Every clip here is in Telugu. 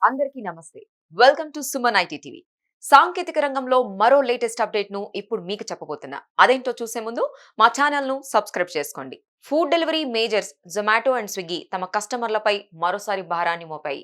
అందరికీ నమస్తే. Welcome to Suman IT TV. సాంకేతిక రంగంలో మరో లేటెస్ట్ అప్డేట్ ను ఇప్పుడు మీకు చెప్పబోతున్నా. అదేంటో చూసే ముందు మా ఛానల్ ను సబ్స్క్రైబ్ చేసుకోండి. Food delivery majors Zomato and Swiggy తమ కస్టమర్లపై మరోసారి భారాన్ని మోపాయి.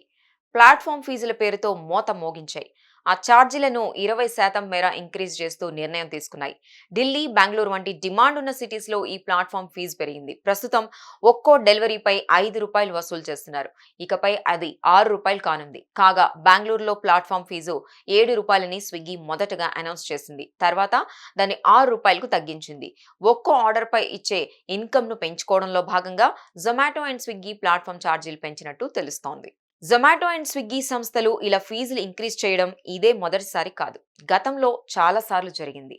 ప్లాట్ఫామ్ ఫీజుల పేరుతో మోత మోగించాయి. ఆ ఛార్జీలను 20% మేర ఇంక్రీజ్ చేస్తూ నిర్ణయం తీసుకున్నాయి. ఢిల్లీ, బెంగళూరు వంటి డిమాండ్ ఉన్న సిటీస్ లో ఈ ప్లాట్ఫామ్ ఫీజు పెరిగింది. ప్రస్తుతం ఒక్కో డెలివరీపై ₹5 వసూలు చేస్తున్నారు. ఇకపై అది ₹6 కానుంది. కాగా బెంగళూరులో ప్లాట్ఫామ్ ఫీజు ₹7 స్విగ్గీ మొదటగా అనౌన్స్ చేసింది. తర్వాత దాన్ని ₹6కు తగ్గించింది. ఒక్కో ఆర్డర్ పై ఇచ్చే ఇన్కమ్ ను పెంచుకోవడంలో భాగంగా జొమాటో అండ్ స్విగ్గీ ప్లాట్ఫామ్ ఛార్జీలు పెంచినట్టు తెలుస్తోంది. జొమాటో అండ్ స్విగ్గీ సంస్థలు ఇలా ఫీజులు ఇంక్రీజ్ చేయడం ఇదే మొదటిసారి కాదు. గతంలో చాలా సార్లు జరిగింది.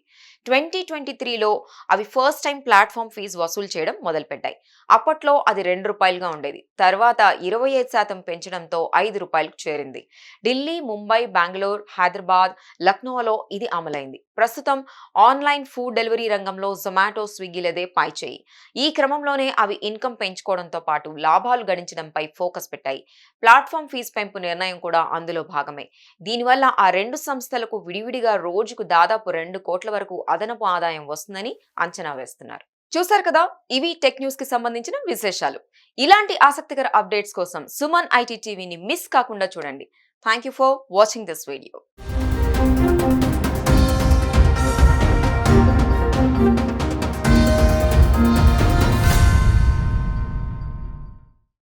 2023లో అవి ఫస్ట్ టైం ప్లాట్ఫామ్ ఫీజు వసూలు చేయడం మొదలుపెట్టాయి. అప్పట్లో అది ₹2గా ఉండేది. తర్వాత 25% పెంచడంతో ₹5కు చేరింది. ఢిల్లీ, ముంబై, బెంగళూరు, హైదరాబాద్, లక్నోలో ఇది అమలైంది. ప్రస్తుతం ఆన్లైన్ ఫుడ్ డెలివరీ రంగంలో జొమాటో, స్విగ్గీలదే పైచేయి. ఈ క్రమంలోనే అవి ఇన్కమ్ పెంచుకోవడంతో పాటు లాభాలు గడించడంపై ఫోకస్ పెట్టాయి. ప్లాట్ఫామ్ ఫీజు పెంపు నిర్ణయం కూడా అందులో భాగమే. దీనివల్ల ఆ రెండు సంస్థలకు విడివిడిగా రోజుకు దాదాపు 2 కోట్ల వరకు అదనపు ఆదాయం వస్తుందని అంచనా వేస్తున్నారు. చూశారు కదా, ఇవి టెక్ న్యూస్ కి సంబంధించిన విశేషాలు. ఇలాంటి ఆసక్తికర అప్డేట్స్ కోసం సుమన్ ఐటీ టీవీని మిస్ కాకుండా చూడండి. Thank you for watching this video.